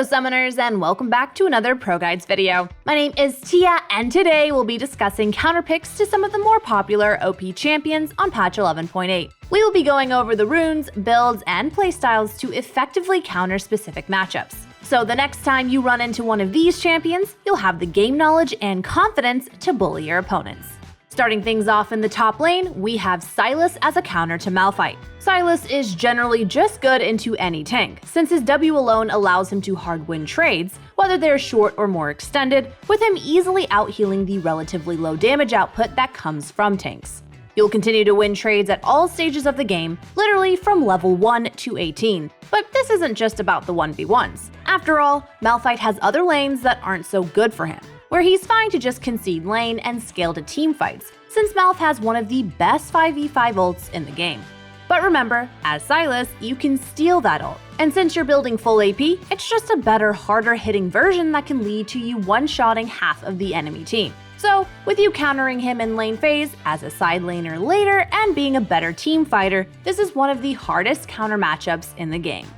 Hello Summoners, and welcome back to another ProGuides video. My name is Tia, and today we'll be discussing counter picks to some of the more popular OP champions on patch 11.8. We will be going over the runes, builds, and playstyles to effectively counter specific matchups. So the next time you run into one of these champions, you'll have the game knowledge and confidence to bully your opponents. Starting things off in the top lane, we have Sylas as a counter to MALPHITE. Sylas is generally just good into any tank, since his W alone allows him to hard win trades, whether they're short or more extended, with him easily out-healing the relatively low damage output that comes from tanks. You'll continue to win trades at all stages of the game, literally from level 1 to 18. But this isn't just about the 1v1s. After all, MALPHITE has other lanes that aren't so good for him, where he's fine to just concede lane and scale to team fights, since Malph has one of the best 5v5 ults in the game. But remember, as Sylas, you can steal that ult, and since you're building full AP, it's just a better, harder hitting version that can lead to you one-shotting half of the enemy team. So, with you countering him in lane phase, as a side laner later, and being a better team fighter, this is one of the hardest counter matchups in the game.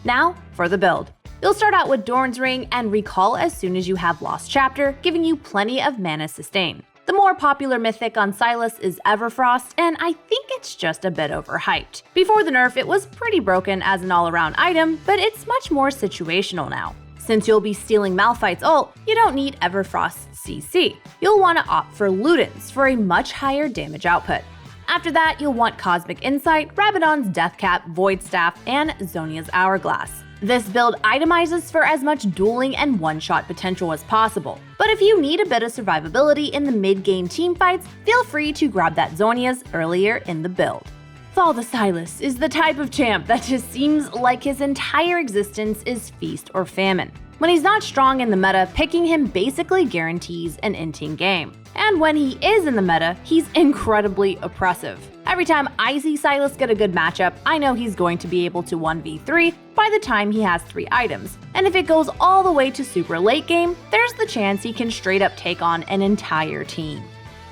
Now, for the build. You'll start out with Dorn's Ring and recall as soon as you have Lost Chapter, giving you plenty of mana sustain. The more popular mythic on Sylas is Everfrost, and I think it's just a bit overhyped. Before the nerf, it was pretty broken as an all-around item, but it's much more situational now. Since you'll be stealing MALPHITE's ult, you don't need Everfrost's CC. You'll want to opt for Luden's for a much higher damage output. After that, you'll want Cosmic Insight, Rabadon's Deathcap, Void Staff, and Zhonya's Hourglass. This build itemizes for as much dueling and one-shot potential as possible, but if you need a bit of survivability in the mid-game teamfights, feel free to grab that Zhonya's earlier in the build. Fall the Sylas is the type of champ that just seems like his entire existence is feast or famine. When he's not strong in the meta, picking him basically guarantees an in-team game. And when he is in the meta, he's incredibly oppressive. Every time I see Sylas get a good matchup, I know he's going to be able to 1v3 by the time he has 3 items. And if it goes all the way to super late game, there's the chance he can straight up take on an entire team.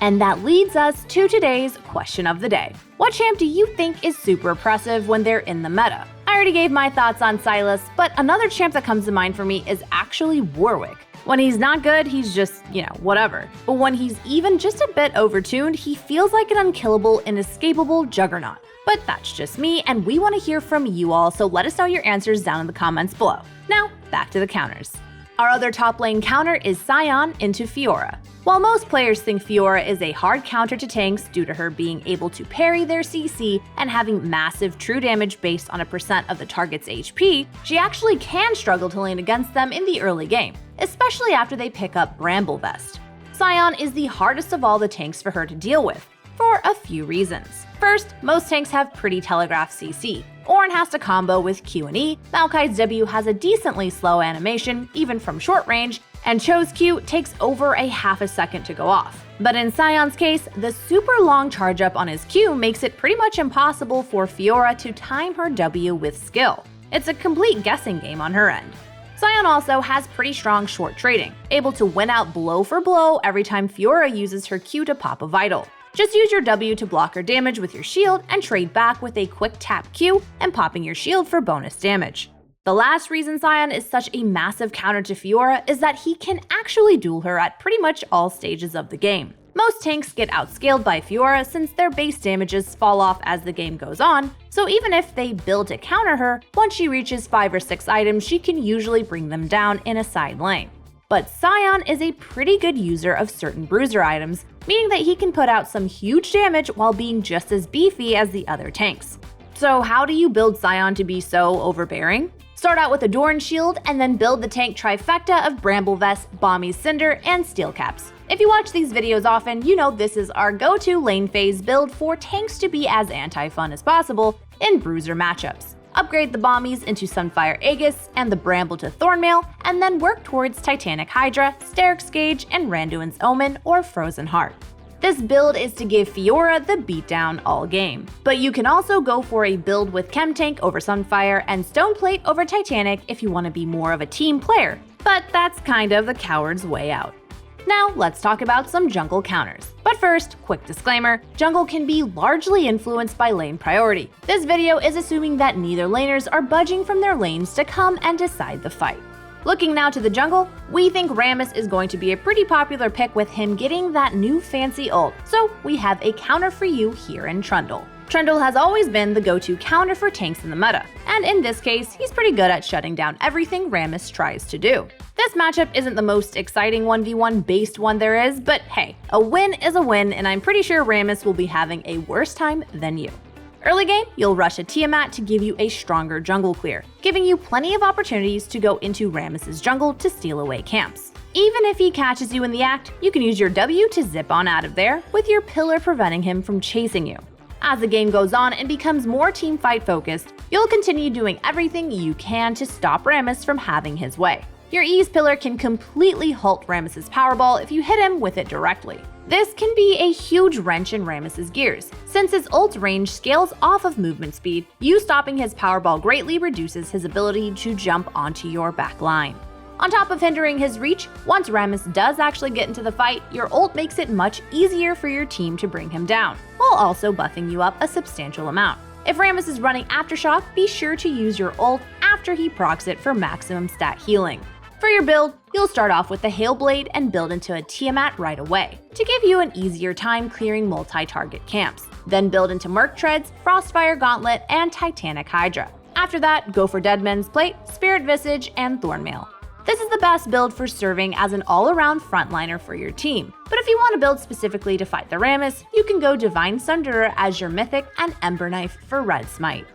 And that leads us to today's question of the day. What champ do you think is super oppressive when they're in the meta? I already gave my thoughts on Sylas, but another champ that comes to mind for me is actually Warwick. When he's not good, he's just, whatever. But when he's even just a bit overtuned, he feels like an unkillable, inescapable juggernaut. But that's just me, and we want to hear from you all, so let us know your answers down in the comments below. Now, back to the counters. Our other top lane counter is Sion into FIORA. While most players think FIORA is a hard counter to tanks due to her being able to parry their CC and having massive true damage based on a percent of the target's HP, she actually can struggle to lane against them in the early game, especially after they pick up Bramble Vest. Sion is the hardest of all the tanks for her to deal with, for a few reasons. First, most tanks have pretty telegraphed CC. Ornn has to combo with Q and E, Maokai's W has a decently slow animation, even from short range, and Cho's Q takes over a half a second to go off. But in Sion's case, the super long charge up on his Q makes it pretty much impossible for FIORA to time her W with skill. It's a complete guessing game on her end. Sion also has pretty strong short trading, able to win out blow for blow every time FIORA uses her Q to pop a vital. Just use your W to block her damage with your shield and trade back with a quick tap Q and popping your shield for bonus damage. The last reason Sion is such a massive counter to FIORA is that he can actually duel her at pretty much all stages of the game. Most tanks get outscaled by FIORA since their base damages fall off as the game goes on, so even if they build to counter her, once she reaches 5 or 6 items, she can usually bring them down in a side lane. But Sion is a pretty good user of certain bruiser items, meaning that he can put out some huge damage while being just as beefy as the other tanks. So how do you build Sion to be so overbearing? Start out with a Dorn Shield and then build the tank trifecta of Bramble Vest, Bommy's Cinder, and Steel Caps. If you watch these videos often, you know this is our go-to lane phase build for tanks to be as anti-fun as possible in bruiser matchups. Upgrade the Bommies into Sunfire Aegis and the Bramble to Thornmail, and then work towards Titanic Hydra, Steric's Gauge, and Randuin's Omen or Frozen Heart. This build is to give FIORA the beatdown all game. But you can also go for a build with Chemtank over Sunfire and Stoneplate over Titanic if you want to be more of a team player, but that's kind of the coward's way out. Now let's talk about some jungle counters. But first, quick disclaimer, jungle can be largely influenced by lane priority. This video is assuming that neither laners are budging from their lanes to come and decide the fight. Looking now to the jungle, we think Rammus is going to be a pretty popular pick with him getting that new fancy ult, so we have a counter for you here in Trundle. Trundle has always been the go-to counter for tanks in the meta, and in this case, he's pretty good at shutting down everything Rammus tries to do. This matchup isn't the most exciting 1v1 based one there is, but hey, a win is a win, and I'm pretty sure Rammus will be having a worse time than you. Early game, you'll rush a Tiamat to give you a stronger jungle clear, giving you plenty of opportunities to go into Rammus's jungle to steal away camps. Even if he catches you in the act, you can use your W to zip on out of there, with your pillar preventing him from chasing you. As the game goes on and becomes more teamfight focused, you'll continue doing everything you can to stop Rammus from having his way. Your E's pillar can completely halt Rammus's powerball if you hit him with it directly. This can be a huge wrench in Rammus's gears. Since his ult range scales off of movement speed, you stopping his powerball greatly reduces his ability to jump onto your back line. On top of hindering his reach, once Rammus does actually get into the fight, your ult makes it much easier for your team to bring him down, while also buffing you up a substantial amount. If Rammus is running Aftershock, be sure to use your ult after he procs it for maximum stat healing. For your build, you'll start off with the Hail Blade and build into a Tiamat right away, to give you an easier time clearing multi-target camps. Then build into Merc Treads, Frostfire Gauntlet, and Titanic Hydra. After that, go for Deadman's Plate, Spirit Visage, and Thornmail. This is the best build for serving as an all-around frontliner for your team, but if you want to build specifically to fight the Rammus, you can go Divine Sunderer as your Mythic and Ember Knife for Red Smite.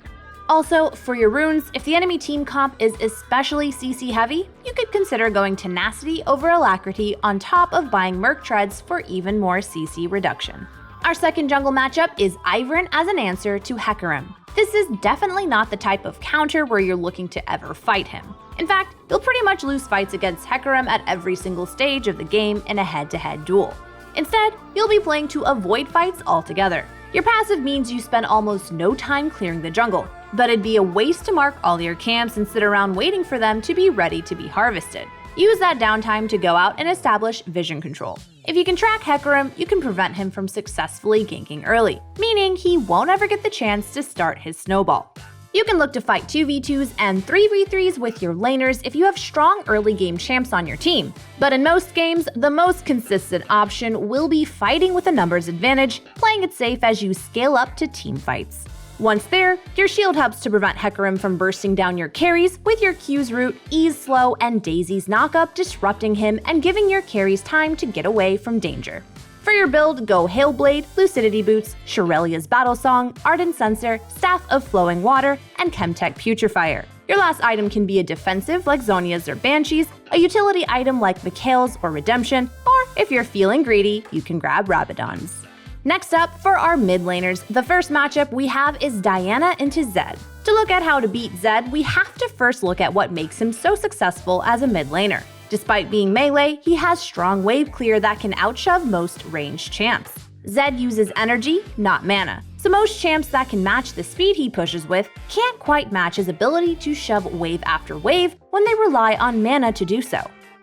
Also, for your runes, if the enemy team comp is especially CC heavy, you could consider going Tenacity over Alacrity on top of buying Merc Treads for even more CC reduction. Our second jungle matchup is Ivern as an answer to HECARIM. This is definitely not the type of counter where you're looking to ever fight him. In fact, you'll pretty much lose fights against HECARIM at every single stage of the game in a head-to-head duel. Instead, you'll be playing to avoid fights altogether. Your passive means you spend almost no time clearing the jungle, but it'd be a waste to mark all your camps and sit around waiting for them to be ready to be harvested. Use that downtime to go out and establish vision control. If you can track HECARIM, you can prevent him from successfully ganking early, meaning he won't ever get the chance to start his snowball. You can look to fight 2v2s and 3v3s with your laners if you have strong early game champs on your team. But in most games, the most consistent option will be fighting with a numbers advantage, playing it safe as you scale up to team fights. Once there, your shield helps to prevent HECARIM from bursting down your carries, with your Q's root, E's slow, and Daisy's knockup disrupting him and giving your carries time to get away from danger. For your build, go Hail Blade, Lucidity Boots, Shirelia's Battle Song, Ardent Censer, Staff of Flowing Water, and Chemtech Putrifier. Your last item can be a defensive like Zhonya's or Banshee's, a utility item like Mikhail's or Redemption, or if you're feeling greedy, you can grab Rabadon's. Next up, for our mid laners, the first matchup we have is Diana into Zed. To look at how to beat Zed, we have to first look at what makes him so successful as a mid laner. Despite being melee, he has strong wave clear that can outshove most ranged champs. Zed uses energy, not mana, so most champs that can match the speed he pushes with can't quite match his ability to shove wave after wave when they rely on mana to do so.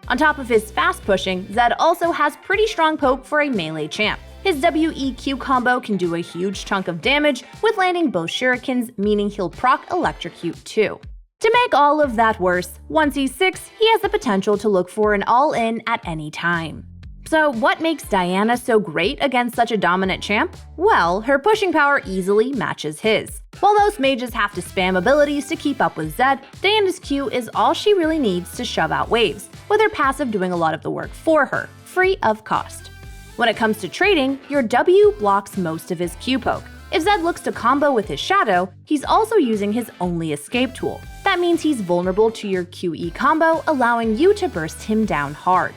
On top of his fast pushing, Zed also has pretty strong poke for a melee champ. His WEQ combo can do a huge chunk of damage with landing both shurikens, meaning he'll proc electrocute too. To make all of that worse, once he's 6, he has the potential to look for an all-in at any time. So what makes Diana so great against such a dominant champ? Well, her pushing power easily matches his. While most mages have to spam abilities to keep up with Zed, Diana's Q is all she really needs to shove out waves, with her passive doing a lot of the work for her, free of cost. When it comes to trading, your W blocks most of his Q poke. If Zed looks to combo with his Shadow, he's also using his only escape tool. That means he's vulnerable to your QE combo, allowing you to burst him down hard.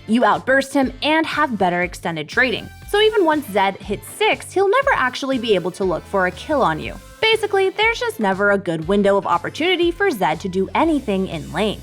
You outburst him and have better extended trading, so even once Zed hits 6, he'll never actually be able to look for a kill on you. Basically, there's just never a good window of opportunity for Zed to do anything in lane.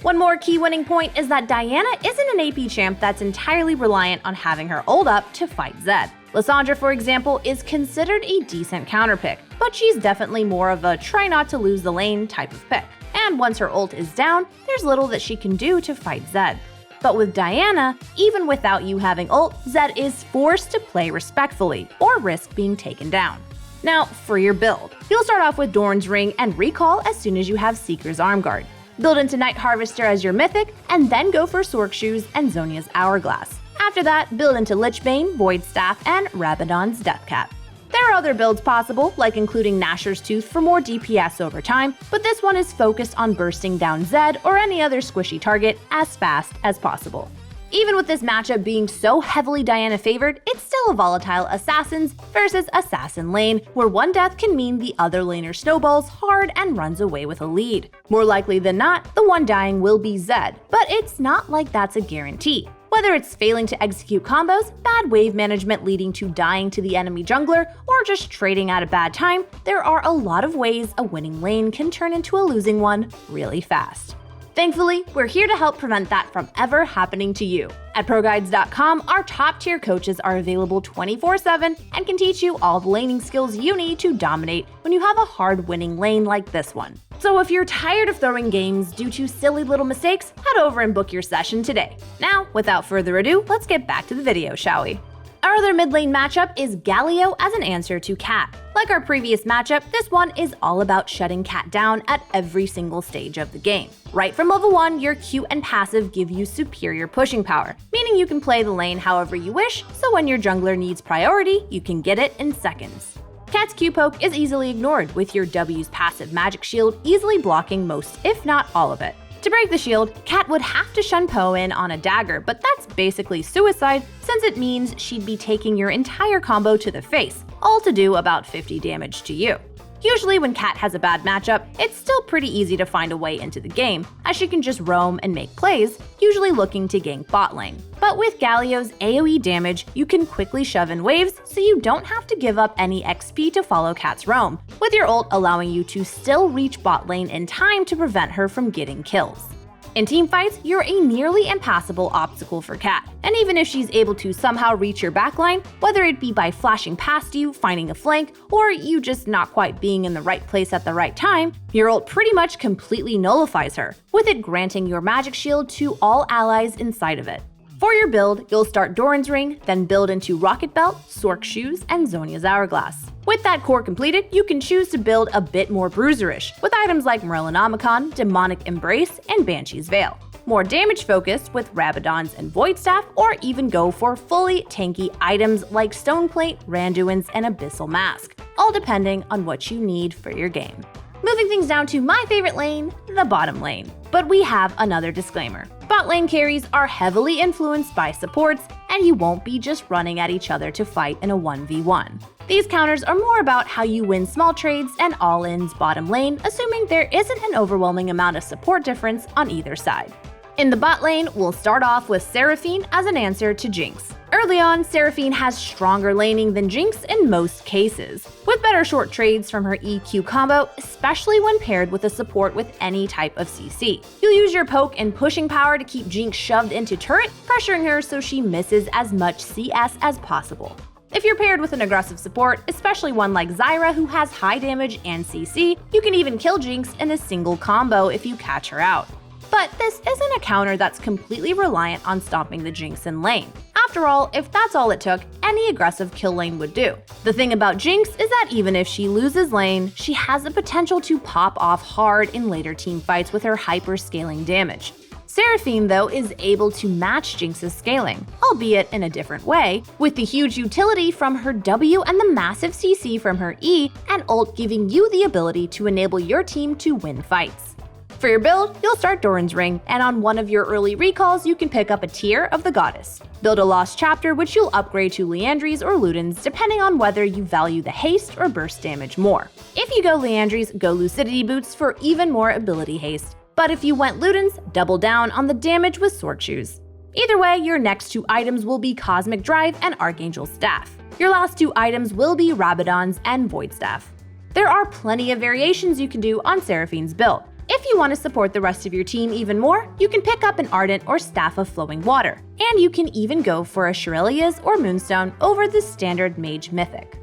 One more key winning point is that Diana isn't an AP champ that's entirely reliant on having her ult up to fight Zed. Lissandra, for example, is considered a decent counter pick, but she's definitely more of a try not to lose the lane type of pick. And once her ult is down, there's little that she can do to fight Zed. But with Diana, even without you having ult, Zed is forced to play respectfully or risk being taken down. Now, for your build, you'll start off with Dorn's Ring and Recall as soon as you have Seeker's Arm Guard. Build into Night Harvester as your mythic, and then go for Sork Shoes and Zonia's Hourglass. After that, build into Lichbane, Void Staff, and Rabadon's Deathcap. There are other builds possible, like including Nashor's Tooth for more DPS over time, but this one is focused on bursting down Zed or any other squishy target as fast as possible. Even with this matchup being so heavily Diana favored, it's still a volatile Assassins versus Assassin lane, where one death can mean the other laner snowballs hard and runs away with a lead. More likely than not, the one dying will be Zed, but it's not like that's a guarantee. Whether it's failing to execute combos, bad wave management leading to dying to the enemy jungler, or just trading at a bad time, there are a lot of ways a winning lane can turn into a losing one really fast. Thankfully, we're here to help prevent that from ever happening to you. At ProGuides.com, our top-tier coaches are available 24/7 and can teach you all the laning skills you need to dominate when you have a hard-winning lane like this one. So if you're tired of throwing games due to silly little mistakes, head over and book your session today. Now, without further ado, let's get back to the video, shall we? Our other mid lane matchup is Galio as an answer to Cat. Like our previous matchup, this one is all about shutting Cat down at every single stage of the game. Right from level 1, your Q and passive give you superior pushing power, meaning you can play the lane however you wish, so when your jungler needs priority, you can get it in seconds. Cat's Q poke is easily ignored, with your W's passive magic shield easily blocking most, if not all of it. To break the shield, Cat would have to shun Poe in on a dagger, but that's basically suicide since it means she'd be taking your entire combo to the face, all to do about 50 damage to you. Usually when Cat has a bad matchup, it's still pretty easy to find a way into the game, as she can just roam and make plays, usually looking to gank bot lane. But with Galio's AoE damage, you can quickly shove in waves, so you don't have to give up any XP to follow Cat's roam, with your ult allowing you to still reach bot lane in time to prevent her from getting kills. In teamfights, you're a nearly impassable obstacle for Cat, and even if she's able to somehow reach your backline, whether it be by flashing past you, finding a flank, or you just not quite being in the right place at the right time, your ult pretty much completely nullifies her, with it granting your magic shield to all allies inside of it. For your build, you'll start Doran's Ring, then build into Rocket Belt, Sork Shoes, and Zonia's Hourglass. With that core completed, you can choose to build a bit more bruiserish, with items like Morellonomicon, Demonic Embrace, and Banshee's Veil. More damage focused with Rabadon's and Void Staff, or even go for fully tanky items like Stone Plate, Randuin's, and Abyssal Mask, all depending on what you need for your game. Moving things down to my favorite lane, the bottom lane. But we have another disclaimer. Bot lane carries are heavily influenced by supports, and you won't be just running at each other to fight in a 1v1. These counters are more about how you win small trades and all-ins bottom lane, assuming there isn't an overwhelming amount of support difference on either side. In the bot lane, we'll start off with Seraphine as an answer to Jinx. Early on, Seraphine has stronger laning than Jinx in most cases, with better short trades from her EQ combo, especially when paired with a support with any type of CC. You'll use your poke and pushing power to keep Jinx shoved into turret, pressuring her so she misses as much CS as possible. If you're paired with an aggressive support, especially one like Zyra who has high damage and CC, you can even kill Jinx in a single combo if you catch her out. But this isn't a counter that's completely reliant on stomping the Jinx in lane. After all, if that's all it took, any aggressive kill lane would do. The thing about Jinx is that even if she loses lane, she has the potential to pop off hard in later team fights with her hyper-scaling damage. Seraphine, though, is able to match Jinx's scaling, albeit in a different way, with the huge utility from her W and the massive CC from her E and ult giving you the ability to enable your team to win fights. For your build, you'll start Doran's Ring, and on one of your early recalls, you can pick up a tier of the Goddess. Build a Lost Chapter, which you'll upgrade to Liandry's or Luden's, depending on whether you value the haste or burst damage more. If you go Liandry's, go Lucidity Boots for even more ability haste. But if you went Luden's, double down on the damage with Sork Shoes. Either way, your next two items will be Cosmic Drive and Archangel's Staff. Your last two items will be Rabadon's and Void Staff. There are plenty of variations you can do on Seraphine's build. If you want to support the rest of your team even more, you can pick up an Ardent or Staff of Flowing Water, and you can even go for a Shirelia's or Moonstone over the standard Mage Mythic.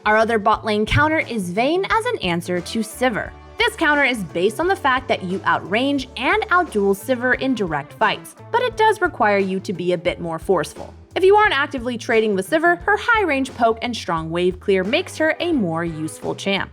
Our other bot lane counter is Vayne as an answer to Sivir. This counter is based on the fact that you outrange and outduel Sivir in direct fights, but it does require you to be a bit more forceful. If you aren't actively trading with Sivir, her high-range poke and strong wave clear makes her a more useful champ.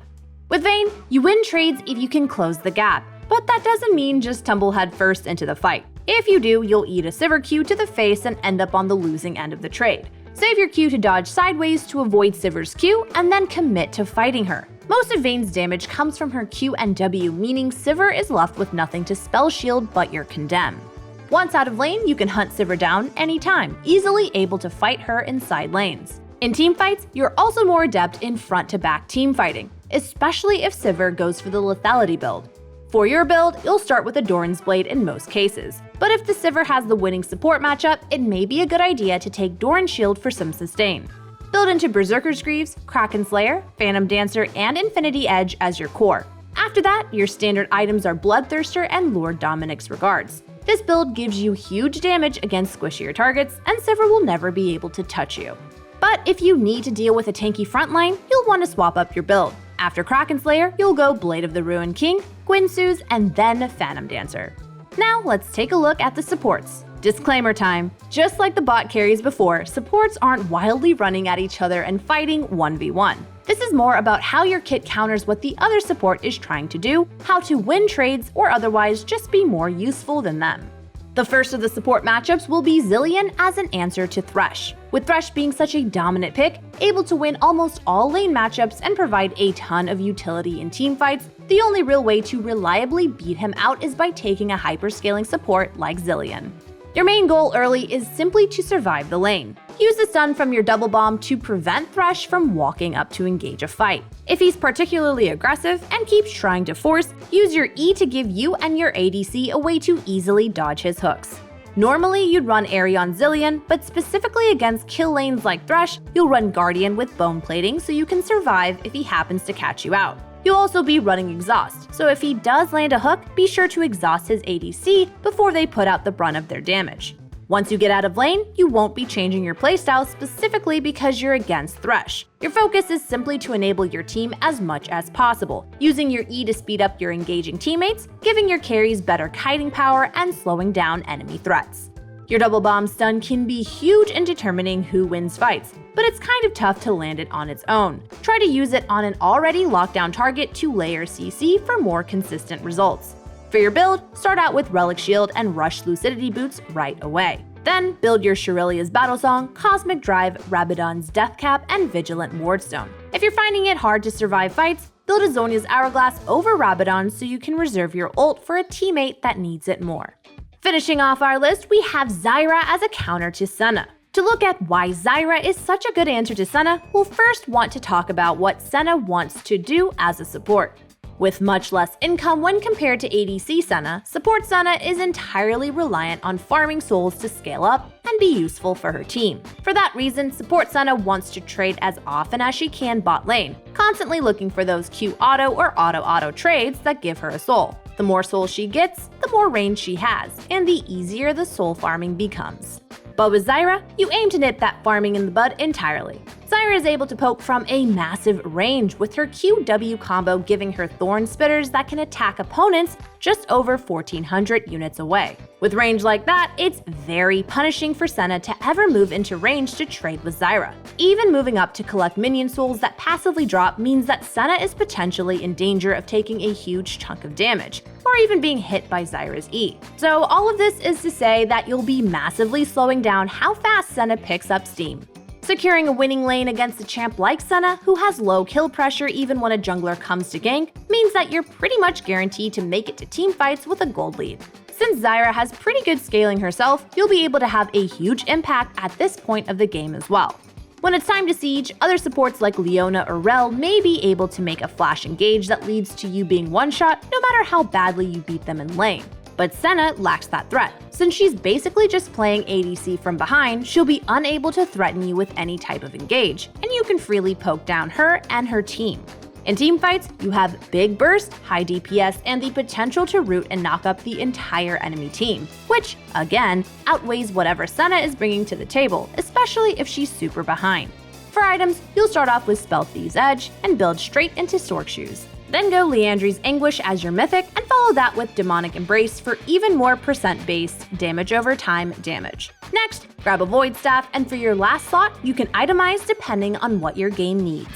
With Vayne, you win trades if you can close the gap, but but that doesn't mean just tumble headfirst into the fight. If you do, you'll eat a Sivir Q to the face and end up on the losing end of the trade. Save your Q to dodge sideways to avoid Sivir's Q, and then commit to fighting her. Most of Vayne's damage comes from her Q and W, meaning Sivir is left with nothing to spell shield but your Condemn. Once out of lane, you can hunt Sivir down anytime, easily able to fight her in side lanes. In teamfights, you're also more adept in front-to-back teamfighting, especially if Sivir goes for the lethality build. For your build, you'll start with a Doran's Blade in most cases, but if the Sivir has the winning support matchup, it may be a good idea to take Doran's Shield for some sustain. Build into Berserker's Greaves, Kraken Slayer, Phantom Dancer, and Infinity Edge as your core. After that, your standard items are Bloodthirster and Lord Dominic's Regards. This build gives you huge damage against squishier targets, and Sivir will never be able to touch you. But if you need to deal with a tanky frontline, you'll want to swap up your build. After Kraken Slayer, you'll go Blade of the Ruined King, Guinsoo's, and then Phantom Dancer. Now let's take a look at the supports. Disclaimer time. Just like the bot carries before, supports aren't wildly running at each other and fighting 1v1. This is more about how your kit counters what the other support is trying to do, how to win trades, or otherwise just be more useful than them. The first of the support matchups will be Zilean as an answer to THRESH. With THRESH being such a dominant pick, able to win almost all lane matchups and provide a ton of utility in teamfights, the only real way to reliably beat him out is by taking a hyperscaling support like Zilean. Your main goal early is simply to survive the lane. Use the stun from your double bomb to prevent THRESH from walking up to engage a fight. If he's particularly aggressive and keeps trying to force, use your E to give you and your ADC a way to easily dodge his hooks. Normally, you'd run Aery on Zilean, but specifically against kill lanes like THRESH, you'll run Guardian with bone plating so you can survive if he happens to catch you out. You'll also be running Exhaust, so if he does land a hook, be sure to exhaust his ADC before they put out the brunt of their damage. Once you get out of lane, you won't be changing your playstyle specifically because you're against THRESH. Your focus is simply to enable your team as much as possible, using your E to speed up your engaging teammates, giving your carries better kiting power, and slowing down enemy threats. Your double bomb stun can be huge in determining who wins fights, but it's kind of tough to land it on its own. Try to use it on an already locked down target to layer CC for more consistent results. For your build, start out with Relic Shield and rush Lucidity Boots right away. Then build your Shurelia's Battle Song, Cosmic Drive, Rabadon's Death Cap, and Vigilant Wardstone. If you're finding it hard to survive fights, build a Zhonya's Hourglass over Rabadon so you can reserve your ult for a teammate that needs it more. Finishing off our list, we have Zyra as a counter to Senna. To look at why Zyra is such a good answer to Senna, we'll first want to talk about what Senna wants to do as a support. With much less income when compared to ADC Senna, support Senna is entirely reliant on farming souls to scale up and be useful for her team. For that reason, support Senna wants to trade as often as she can bot lane, constantly looking for those Q auto or auto trades that give her a soul. The more souls she gets, the more range she has, and the easier the soul farming becomes. But with Zyra, you aim to nip that farming in the bud entirely. Zyra is able to poke from a massive range, with her QW combo giving her Thorn Spitters that can attack opponents just over 1400 units away. With range like that, it's very punishing for Senna to ever move into range to trade with Zyra. Even moving up to collect minion souls that passively drop means that Senna is potentially in danger of taking a huge chunk of damage, or even being hit by Zyra's E. So all of this is to say that you'll be massively slowing down how fast Senna picks up steam. Securing a winning lane against a champ like Senna, who has low kill pressure even when a jungler comes to gank, means that you're pretty much guaranteed to make it to teamfights with a gold lead. Since Zyra has pretty good scaling herself, you'll be able to have a huge impact at this point of the game as well. When it's time to siege, other supports like Leona or Rell may be able to make a flash engage that leads to you being one-shot no matter how badly you beat them in lane. But Senna lacks that threat. Since she's basically just playing ADC from behind, she'll be unable to threaten you with any type of engage, and you can freely poke down her and her team. In teamfights, you have big burst, high DPS, and the potential to root and knock up the entire enemy team, which, again, outweighs whatever Senna is bringing to the table, especially if she's super behind. For items, you'll start off with Spell Thieves' Edge and build straight into Sorc Shoes. Then go Liandry's Anguish as your mythic and follow that with Demonic Embrace for even more percent-based damage over time damage. Next, grab a Void Staff, and for your last slot, you can itemize depending on what your game needs.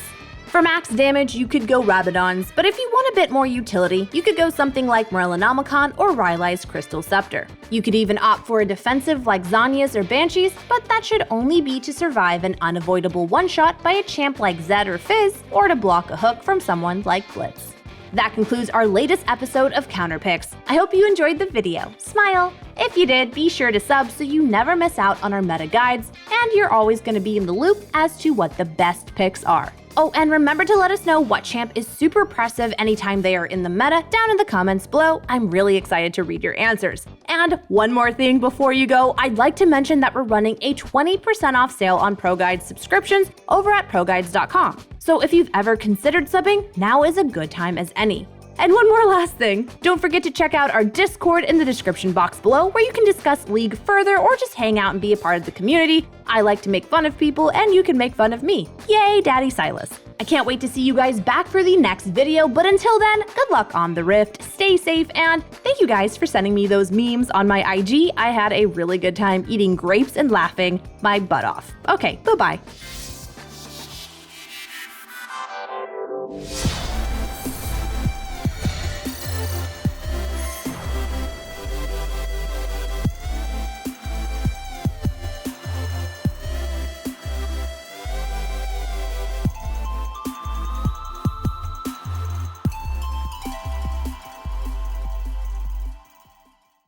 For max damage, you could go Rabadons, but if you want a bit more utility, you could go something like Morellonomicon or Rylai's Crystal Scepter. You could even opt for a defensive like Zhonya's or Banshee's, but that should only be to survive an unavoidable one-shot by a champ like Zed or Fizz, or to block a hook from someone like Blitz. That concludes our latest episode of Counter Picks. I hope you enjoyed the video. Smile! If you did, be sure to sub so you never miss out on our meta guides, and you're always going to be in the loop as to what the best picks are. Oh, and remember to let us know what champ is super oppressive anytime they are in the meta down in the comments below. I'm really excited to read your answers. And one more thing before you go, I'd like to mention that we're running a 20% off sale on ProGuides subscriptions over at ProGuides.com. So if you've ever considered subbing, now is a good time as any. And one more last thing, don't forget to check out our Discord in the description box below where you can discuss League further or just hang out and be a part of the community. I like to make fun of people and you can make fun of me. Yay, Daddy Silas. I can't wait to see you guys back for the next video, but until then, good luck on the Rift, stay safe, and thank you guys for sending me those memes on my IG. I had a really good time eating grapes and laughing my butt off. Okay, bye-bye.